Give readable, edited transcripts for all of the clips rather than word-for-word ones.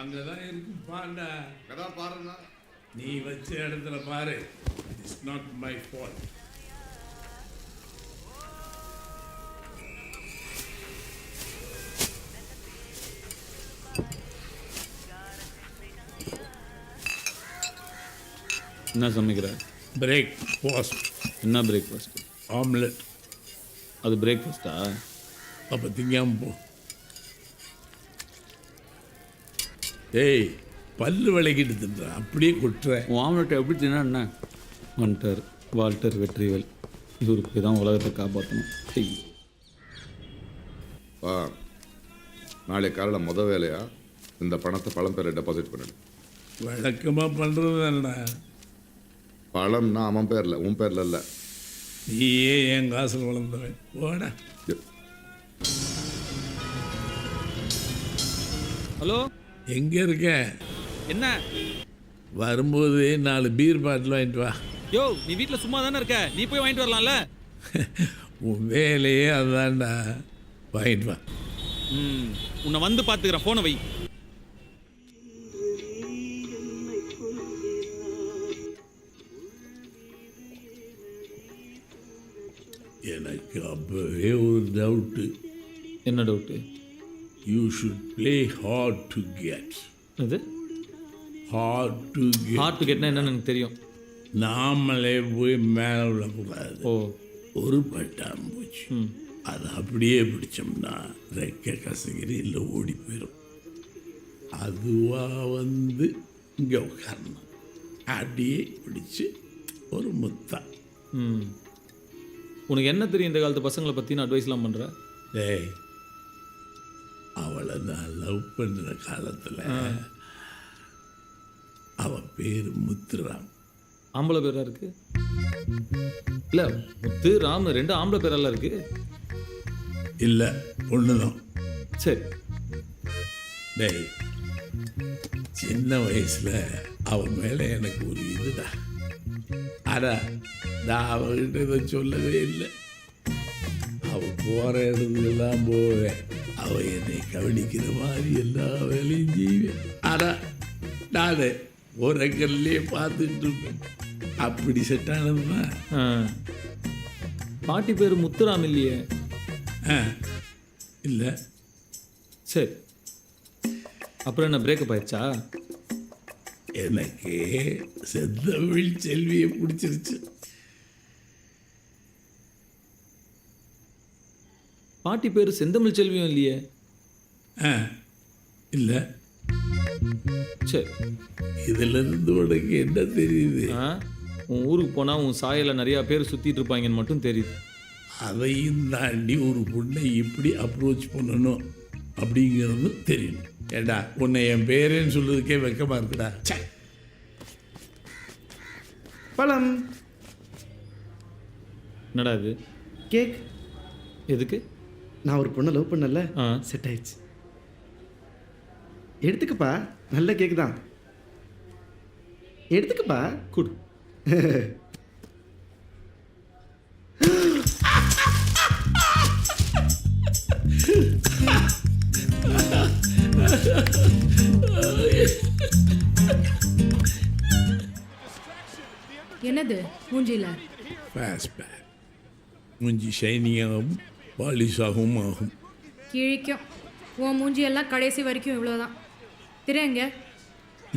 அங்கதான் இருக்கு பாருடா. அதான் பாருண்ணா. நீ வச்ச இடத்துல பாரு. It's not my fault. என்ன சமைக்கிற? பிரேக்ஃபாஸ்ட். என்ன பிரேக்ஃபாஸ்ட்? ஆம்லெட். அது பிரேக்ஃபாஸ்ட்டா? அப்போ திங்காம போ. ஏய், பல்லு விளக்கிட்டு தின்ற அப்படியே கொட்டுறேன். உன் ஆம்லெட்டை எப்படி தின்னா என்ன? வந்துட்டார் வால்டர் வெற்றிவேல். இவருக்கு தான் உலகத்தை காப்பாற்றணும். நாளை காலையில் முத வேலையா இந்த பணத்தை பழம் பேரை டெபாசிட் பண்ணிடு. வழக்கமாக பண்ணுறது தானடா. பழம்னா அவன் பேரில், உன் பேரில் இல்லை. நீயே என் காசில் வளர்ந்தவன். போடா. ஹலோ, எங்கே இருக்க? என்ன? வரும்போது 4 பீர் பாட்டில் வாங்கிட்டு வா. யோ, நீ வீட்டில் சும்மா தானே இருக்க, நீ போய் வாங்கிட்டு வரலாம்ல. உன் வேலையே அதான்டா. வாங்கிட்டு வா. உன்னை வந்து பார்த்துக்கிறேன், ஃபோனை வை. எனக்கு அப்பவே ஒரு டவுட்டு. என்ன doubt? You should play hard to get. அது hard to get. Hard to கெட்னா என்னன்னு எனக்கு தெரியும். நாமளே போய் மேலே விடக்கூடாது. ஓ, ஒரு பட்டாம்பூச்சி அது அப்படியே பிடிச்சோம்னா ரெக்க கசகிரி இல்லை ஓடி போயிடும். அதுவாக வந்து இங்கே உட்காரணும். அப்படியே பிடிச்சி ஒரு முத்தா. உனக்கு என்ன தெரியும் இந்த காலத்து பசங்களை பற்றின அட்வைஸ்லாம் பண்ணுற? டேய், அவளை நான் லவ் பண்ணுற காலத்தில் அவன் பேர் முத்துராம். ஆம்பளை பேராக இருக்கு? இல்லை, முத்து ராம் 2 ஆம்பளை பேரெல்லாம் இருக்கு. இல்லை, பொண்ணுதான். சரி. டேய், சின்ன வயசில் அவன் மேலே எனக்கு ஒரு இதுடா. ஆனா நான் அவகிட்ட இதை சொல்லவே இல்லை. அவள் போகிற இடத்துக்கெல்லாம் போவேன். அவள் என்னை கவனிக்கிற மாதிரி எல்லா வேலையும் செய்வேன். ஆனால் நான் ஒரு கல்லே பார்த்துட்டு இருப்பேன். அப்படி செட் ஆனதுமா. பாட்டி பேர் முத்துராம் இல்லையே? இல்லை. சரி, அப்புறம் என்ன பிரேக்கப் ஆயிடுச்சா? எனக்கு செந்தமிழ் செல்வியை பிடிச்சிருச்சு. பாட்டி பேர் செந்தமிழ் செல்வியும் இல்லையே? இல்லை. சரி, இதிலிருந்து உனக்கு என்ன தெரியுது? உன் ஊருக்கு போனால் உன் சாயலில் நிறையா பேர் சுற்றிட்டு இருப்பாங்கன்னு மட்டும் தெரியுது. அதையும் தாண்டி ஒரு பொண்ணை இப்படி அப்ரோச் பண்ணணும் அப்படிங்கிறது தெரியணும். ஏண்டா, உன்னை என் பேரேன்னு சொல்றதுக்கே வெக்கமாக இருக்குடா. பழம். என்னடா இது? கேக். எதுக்கு? நான் ஒரு பொண்ணை லவ் பண்ணல, செட் ஆயிடுச்சு. எடுத்துக்கப்பா, நல்ல கேக் தான். எடுத்துக்கப்பா. குடு. என்னது மூஞ்சில? ஃபேஸ்பேக். மூஞ்சி ஷைனியாகவும் பாலிஷாகவும் ஆகும். கிழிக்கும். உன் மூஞ்சியெல்லாம் கடைசி வரைக்கும் இவ்வளோதான். திரையங்க.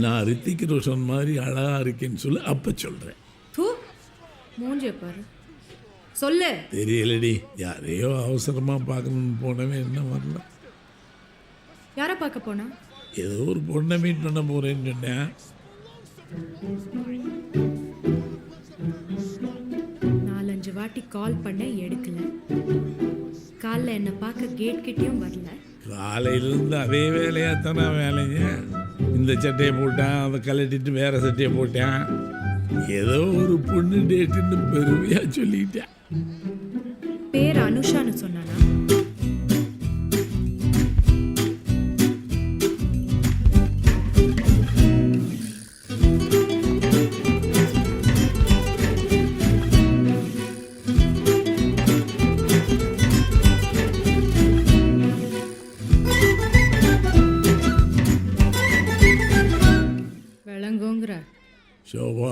நான் ரித்திக் ரோஷன் மாதிரி அழகாக இருக்கேன்னு சொல்லி அப்போ சொல்கிறேன். தூ, மூஞ்சிய பாரு. சொல்லு. தெரியலடி, யாரையோ அவசரமாக பார்க்கணுன்னு போனவே என்ன வரல. யாரை பார்க்க போனா? ஏதோ ஒரு பொண்ணை மீட் பண்ண போகிறேன்னு சொன்னேன். 4-5 வாட்டி கால் பண்ண எடுக்கல. காலைல என்னை பார்க்க கேட் கிட்டேயும் வரல. காலையிலேருந்து அதே வேலையாக தானே வேலைங்க. இந்த சட்டையை போட்டேன், அதை கலட்டிட்டு வேறு சட்டையை போட்டேன். ஏதோ ஒரு பொண்ணு டேட்டுன்னு பெருமையாக சொல்லிட்டேன். பேர் அனுஷான்னு சொன்னானா? ஷோபா,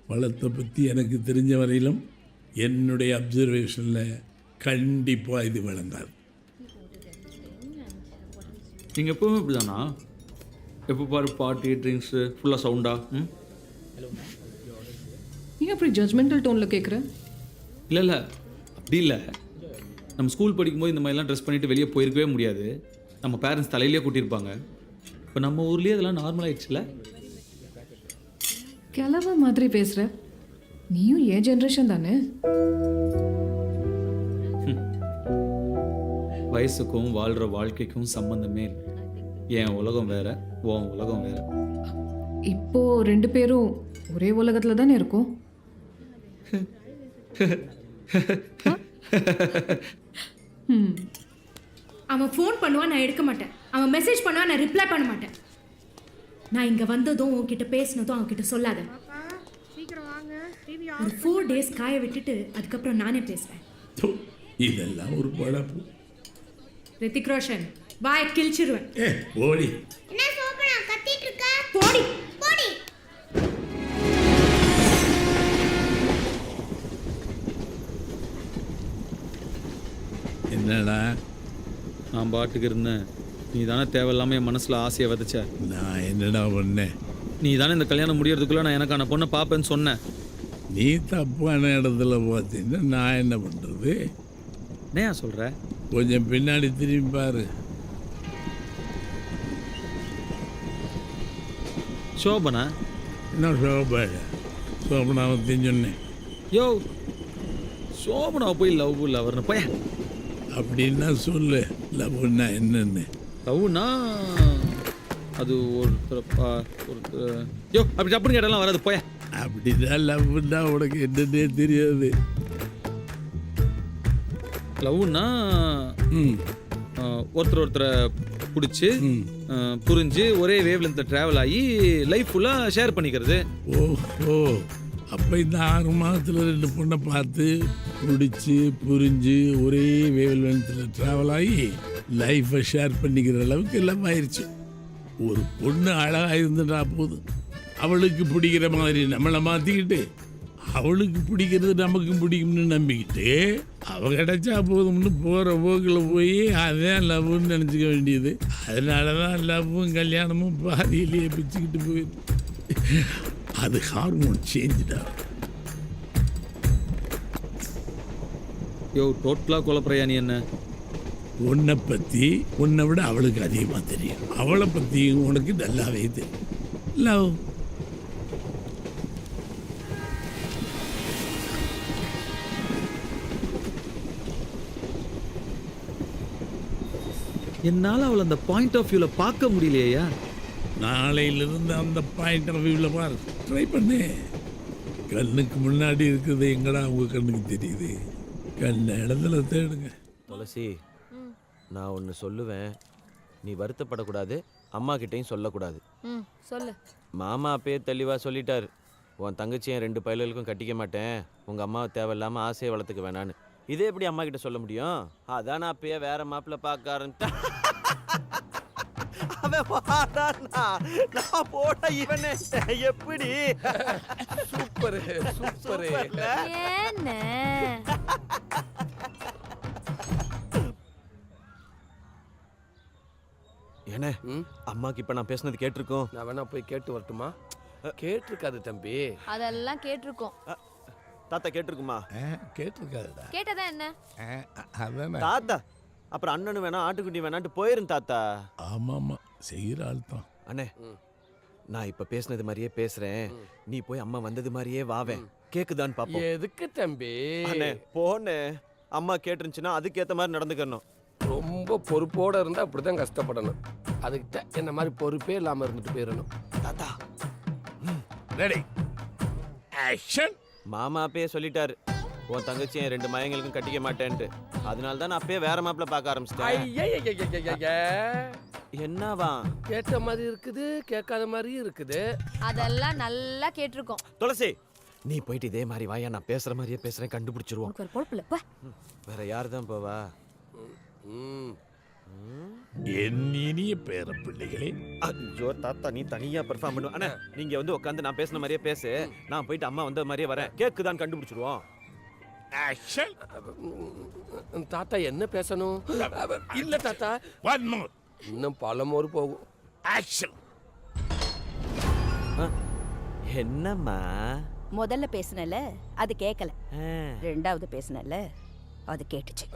பழத்தை பற்றி எனக்கு தெரிஞ்ச வரையிலும் என்னுடைய அப்சர்வேஷனில் கண்டிப்பாக இது விளங்காது. நீங்கள் எப்போவுமே இப்படி தானா? எப்போ பாரு பார்ட்டி ட்ரிங்க்ஸு ஃபுல்லாக சவுண்டா? ம் ஏன் அப்படி ஜட்மெண்டல் டோனில் கேட்குற? இல்லை அப்படி இல்லை. நம்ம ஸ்கூல் படிக்கும்போது இந்த மாதிரிலாம் ட்ரெஸ் பண்ணிவிட்டு வெளியே போயிருக்கவே முடியாது. நம்ம பேரண்ட்ஸ் தலையிலேயே கூட்டியிருப்பாங்க. இப்போ நம்ம ஊர்லேயே இதெல்லாம் நார்மல் ஆயிடுச்சுல. கிளவ மாதிரி பேசுகிற. நீயும் ஏன் ஜென்ரேஷன் தானே? வயசுக்கும் வாழ்கிற வாழ்க்கைக்கும் சம்மந்தமே இல்லை. என் உலகம் வேற, உன் உலகம் வேற. இப்போ 2 பேரும் ஒரே உலகத்தில் தானே இருக்கோம். அவன் ஃபோன் பண்ணுவான், நான் எடுக்க மாட்டேன். அவன் மெசேஜ் பண்ணுவான், நான் ரிப்ளை பண்ண மாட்டேன். நான் இங்கே வந்ததும் உன்கிட்ட பேசினதும் அவன்கிட்ட சொல்லாத. ஒரு 4 days காய விட்டுட்டு அதுக்கப்புறம் நானே பேசுகிறேன். இதெல்லாம் ஒரு பழப்பு. ரித்திக் ரோஷன், வாயை கிழிச்சிருவேன். ஓடி என்ன சோபனா கத்திட்டு இருக்க? போடி. போடி. என்னடா? நான் பாட்டுக்கு இருந்தேன். நீ தானே தேவையில்லாமல் என் மனசில் ஆசையை விதைச்ச. நான் என்னடா பண்ணேன்? நீ தானே இந்த கல்யாணம் முடியறதுக்குள்ளே நான் எனக்கான பொண்ணை பார்ப்பேன்னு சொன்னேன். நீ தப்பான இடத்துல பார்த்தீங்கன்னா நான் என்ன பண்ணுறது? என்ன சொல்கிற? கொஞ்சம் பின்னாடி திரும்பி பாரு. சோபனா? என்ன சோபா? சோபனாவை சொன்னேன். யோ, சோபனாவை போய் லவ் இல்லை வரணும் போய. அப்படின்னா சொல்லு, லவ்னா என்னன்னு. லவ்னா அது ஒருத்தர் யோ அப்படி அப்படின்னு கேட்டாலாம் வராது போய. அப்படிதான் லவ்னா உனக்கு என்னன்னே தெரியாது. லவ்னா ஒருத்தரை பிடிச்சி புரிஞ்சு ஒரே வேவ் லென்த்தில் ட்ராவல் ஆகி லைஃப் ஃபுல்லாக ஷேர் பண்ணிக்கிறது. ஓஹோ, அப்போ இந்த 6 மாதத்தில் 2 பொண்ணை பார்த்து பிடிச்சி புரிஞ்சு ஒரே வேவ் லென்த்தில் ட்ராவல் ஆகி லைஃப்பை ஷேர் பண்ணிக்கிற அளவுக்கு எல்லாம் ஆயிடுச்சு. ஒரு பொண்ணு அழகாக இருந்துட்டா போதும், அவளுக்கு பிடிக்கிற மாதிரி நம்மளை மாற்றிக்கிட்டு அவளுக்கு பிடிக்கிறது நமக்கு பிடிக்கும்னு நம்பிக்கிட்டு அவ கிடைச்சா போதும்னு போகிற போக்கில் போய் அதான் லவ்னு நினச்சிக்க வேண்டியது. அதனால தான் லவ்வும் கல்யாணமும் பாதியிலேயே பிச்சுக்கிட்டு போயிடுது. அது ஹார்மோன் சேஞ்சுடா. யோ, டோட்டலாக குழப்பறையா நீ என்ன? உன்னை பற்றி உன்னை விட அவளுக்கு அதிகமாக தெரியும். அவளை பற்றியும் உனக்கு நல்லாவே தெரியும். லவ் என்னால் அவளை அந்த பாயிண்ட் ஆஃப் வியூவில் பார்க்க முடியலையா? நாளையிலிருந்து அந்த பாயிண்ட் ஆஃப் வியூவில் பாரு, ட்ரை பண்ணு. கண்ணுக்கு முன்னாடி இருக்கிறது எங்கடா உங்கள் கண்ணுக்கு தெரியுது? கண்ண இடத்துல தேடுங்க. துளசி, நான் ஒன்று சொல்லுவேன், நீ வருத்தப்படக்கூடாது, அம்மா கிட்டேயும் சொல்லக்கூடாது. சொல்லு. மாமா அப்பயே தெளிவாக சொல்லிட்டார், உன் தங்கச்சி என் 2 பயல்களுக்கும் கட்டிக்க மாட்டேன், உங்கள் அம்மாவை தேவையில்லாமல் ஆசையை வளர்த்துக்க வேணான்னு. இதே எப்படி அம்மா கிட்ட சொல்ல முடியும்? அதான் நான் அப்பயே வேற மாப்பிள்ள பார்க்க ஆரம்பிச்சேன். நான் போட இவனே எப்படி சூப்பர் சூப்பர். என்ன என்ன அம்மாக்கு இப்ப நான் பேசுனது கேட்டிருக்கோம். நான் வேணா போய் கேட்டு வரட்டுமா? கேட்டிருக்காது தம்பி. அதெல்லாம் கேட்டிருக்கோம். தாத்தா கேட்டிருக்குமா? கேட்டிருக்காதுடா. கேட்டதா என்ன? அதானே தாத்தா அப்புறம் அண்ணனு வேணா ஆட்டுக்குட்டி வேணான்ட்டு போயிரும் தாத்தா. ஆமாம் ஆமாம், செய்கிற ஆள் தான். அண்ணே, நான் இப்ப பேசுனது மாதிரியே பேசுறேன், நீ போய் அம்மா வந்தது மாதிரியே வாவேன், கேக்குதான்னு பாப்போம். எதுக்கு தம்பி? அண்ணே போனே, அம்மா கேட்டுருந்துச்சுன்னா அதுக்கேற்ற மாதிரி நடந்துக்கணும். ரொம்ப பொறுப்போட இருந்தா அப்படிதான் கஷ்டப்படணும். அதுக்கிட்ட என்ன மாதிரி பொறுப்பே இல்லாம இருந்துட்டு போயிடணும். தாத்தா ரெடி ஆக்ஷன். மாமா அப்பயே சொல்லிட்டாரு, உன் தங்கச்சி என் 2 மயங்களுக்கும் கட்டிக்க மாட்டேன்ட்டு. அதனால தான் நான் அப்பயே வேற மாப்பிள்ள பார்க்க ஆரம்பிச்சிட்டேன். என்னவா? கேட்ட மாதிரி இருக்குது, கேட்காத மாதிரி இருக்குது. அதெல்லாம் நல்லா கேட்டிருக்கோம். துளசி, நீ போயிட்டு இதே மாதிரி வாயா, நான் பேசுற மாதிரியே பேசுறேன், கண்டுபிடிச்சிருவோம். ஒரு பொழப்புல வேற யாரு தான் போவா? என் இனிய பேர பிள்ளைகளே, ஐயோ தாத்தா நீ தனியா பெர்ஃபார்ம் பண்ணுவ. அண்ணா நீங்க வந்து உட்காந்து நான் பேசின மாதிரியே பேசு. நான் போயிட்டு அம்மா வந்த மாதிரியே வரேன். கேக்குதான் கண்டுபிடிச்சிருவோம். ஆக்ஷன். தாத்தா என்ன பேசணும்? இல்ல தாத்தா, ஒன் மோர் இன்னும் பல மோர் போகும். ஆக்ஷன். என்னம்மா? முதல்ல பேசுனல அது கேட்கல, ரெண்டாவது பேசுனல அது கேட்டுச்சு.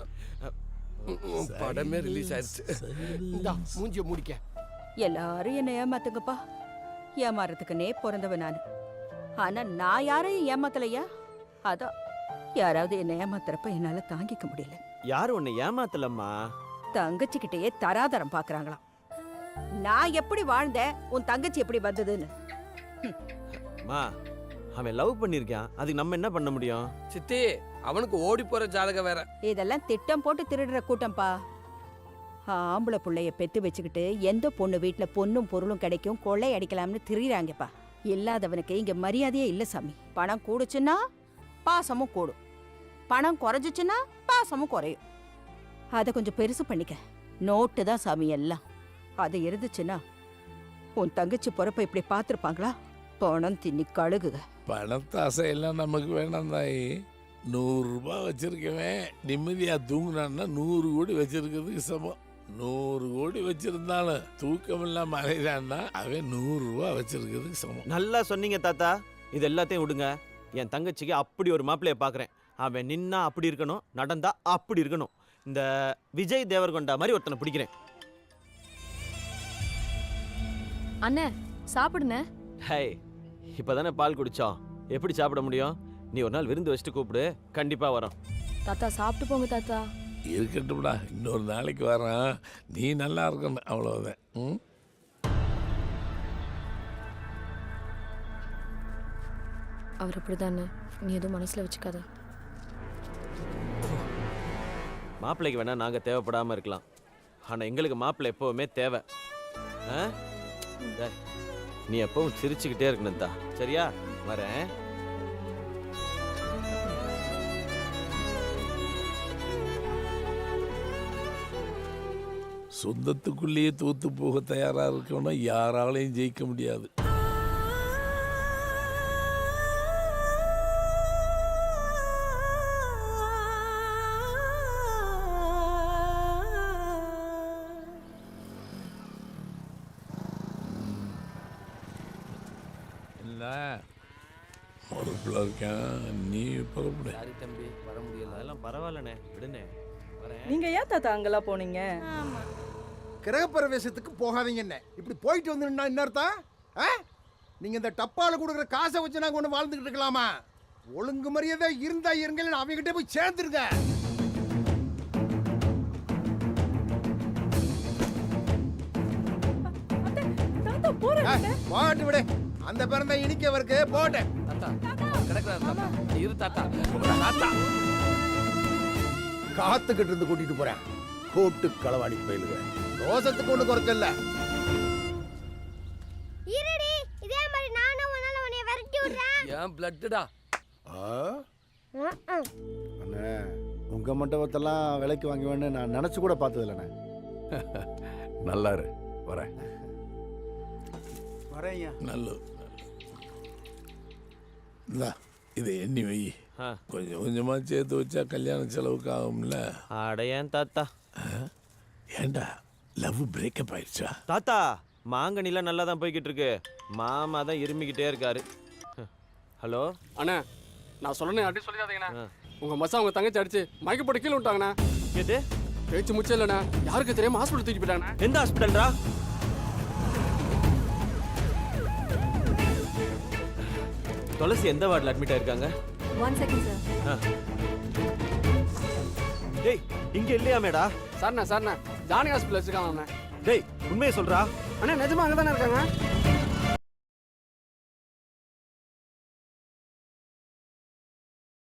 படமே ரிலீஸ் ஆயிடுச்சு. இந்தா மூஞ்சிய முடிக்க. எல்லாரும் என்ன ஏமாத்துங்கப்பா. ஏமாறதுக்குன்னே பிறந்தவ நான். ஆனா நான் யாரையும் ஏமாத்தலையா. அதான் யாராவது என்ன ஏமாத்துறப்ப என்னால தாங்கிக்க முடியல. யாரும் உன்னை ஏமாத்தலம்மா. தங்கச்சிக்கிட்டயே தராதரம் பாக்குறாங்களாம். நான் எப்படி வாழ்ந்தேன், உன் தங்கச்சி எப்படி வந்ததுன்னு. அம்மா அவன் லவ் பண்ணிருக்கான், அதுக்கு நம்ம என்ன பண்ண முடியும்? சித்தி, அவனுக்கு ஓடி போற ஜாதகம் வேற. இதெல்லாம் திட்டம் போட்டு திருடுற கூட்டம்பா. ஆம்பளை புள்ளைய பெத்து வச்சுக்கிட்டு எந்த பொண்ணு வீட்டுல பொண்ணும் பொருளும் கிடைக்கும் கொள்ளை அடிக்கலாம்னு திரியிறாங்கப்பா. இல்லாதவனுக்கு இங்க மரியாதையே இல்ல சாமி. பணம் கூடுச்சுன்னா பாசமும் கூடும், பணம் குறைஞ்சிச்சுன்னா பாசமும் குறையும். அதை கொஞ்சம் பெருசு பண்ணிக்க. நோட்டு தான் சாமி எல்லாம். அது இருந்துச்சுன்னா உன் தங்கச்சி பொறப்ப இப்படி பார்த்துருப்பாங்களா? பணம் தின்னி கழுகுக. பணத்தாசை எல்லாம் நமக்கு வேணாம் தாயி. 100 ரூபாய் வச்சிருக்கவன் நிம்மதியா தூங்குனான்னா 100 கோடி வச்சிருக்கிறதுக்கு சமம். 100 கோடி வச்சிருந்தாலும் தூக்கம் இல்லாம அலைதான்னா அவன் 100 ரூபாய் வச்சிருக்கிறதுக்கு சமம். நல்லா சொன்னீங்க தாத்தா. இது எல்லாத்தையும் விடுங்க. என் தங்கச்சிக்கு அப்படி ஒரு மாப்பிள்ளைய பாக்குறேன். அவன் நின்னா அப்படி இருக்கணும், நடந்தா அப்படி இருக்கணும். இந்த விஜய் தேவர்கொண்டா மாதிரி ஒருத்தனை பிடிக்கிறேன். அண்ணே சாப்பிடுன. ஹே, இப்பதானே பால் குடிச்சோம், எப்படி சாப்பிட முடியும்? நீ ஒரு நாள் விருந்து வச்சுட்டு கூப்பிடு, கண்டிப்பா வரோம். தாத்தா சாப்பிட்டு போங்க தாத்தா. இருக்கட்டும்டா, இன்னொரு நாளைக்கு வரேன். நீ நல்லா இருக்கணும், அவ்வளவுதான். ம். அவர் அப்படிதானே, நீ எதுவும் மனசுல வச்சுக்காத. மாப்பிள்ளைக்கு வேணா நாங்க தேவைப்படாம இருக்கலாம், ஆனா எங்களுக்கு மாப்பிள்ளை எப்பவுமே தேவை. ஆ? டேய், நீ எப்பவும் சிரிச்சுக்கிட்டே இருக்கணும் தா. சரியா? வரேன். சொந்தத்துக்குள்ளேயே தோத்து போக தயாரா இருக்கணும், யாராலையும் ஜெயிக்க முடியாது. பொறுப்புல இருக்கேன், நீ பொறுப்புட. சாரி தம்பி, வர முடியல. அதெல்லாம் பரவாயில்லண்ணே, விடுனே. வரேன். நீங்க ஏன் தாத்தா அங்கெல்லாம் போனீங்க? கிரகப்பிரவேசத்துக்கு போகாதீங்கன்னு இப்படி போயிட்டு வந்து என்ன அர்த்தம்? நீங்க இந்த டப்பால கொடுக்குற காசை வச்சு நாங்க ஒண்ணு வாழ்ந்துகிட்டு இருக்கலாமா? ஒழுங்கு மரியாதை இருந்தா இருங்க, அவங்ககிட்ட போய் சேர்ந்துருங்க. தாத்தா போறேன். போட்டு விடு, அந்த பிறந்த இனிக்கவருக்கு போட்டு. தாத்தா கிடக்குறாரு தாத்தா. இரு தாத்தா. தாத்தா காத்துக்கிட்டு இருந்து கூட்டிட்டு போறேன். கூட்டு களவாடி போயிடுவேன். ரோசத்துக்கு ஒண்ணு குறைச்சல. இருடி, இதே மாதிரி நானும் உன்னால உன்னை விரட்டி விடுறேன். ஏன் பிளட்டடா? அண்ணே, உங்க மண்டபத்தெல்லாம் விலைக்கு வாங்கி வேணும் நான் நினைச்சு கூட பார்த்தது இல்லைண்ணே. நல்லா இரு, வரேன். வரேன். நல்லது. இந்தா, இதை எண்ணி வை. ஆ. கொஞ்சம் கொஞ்சமா சேர்த்து வச்சா கல்யாண செலவுக்கு ஆகும்ல. அடையேன் தாத்தா. ஏண்டா, லவ் பிரேக்கப் ஆயிடுச்சா? தாத்தா மாங்கனிலாம் நல்லா தான் போய்கிட்டு இருக்கு. மாமா தான் இருமிக்கிட்டே இருக்காரு. ஹலோ அண்ணா, நான் சொல்லணும் அப்படி சொல்லிடாதீங்கண்ணா. உங்க மசா உங்க தங்கச்சி அடிச்சு மயக்க போட்டு கீழே விட்டாங்கண்ணா. கேட்டு பேச்சு முச்சம் இல்லைண்ணா. யாருக்கு தெரியாம ஹாஸ்பிட்டல் தூக்கி போயிட்டாங்கண்ணா. எந்த ஹாஸ்பிட்டல்ரா? துளசி எந்த வார்டில் அட்மிட் ஆயிருக்காங்க? 1 செகண்ட் சார். டேய் இங்க இல்லையா மேடா? சார்ண்ணா சார்ண்ணா, ஜானகி ஹாஸ்பிட்டல் வச்சிருக்காங்க. டேய் உண்மையை சொல்றா. அண்ணா நிஜமா அங்கே தானே இருக்காங்க.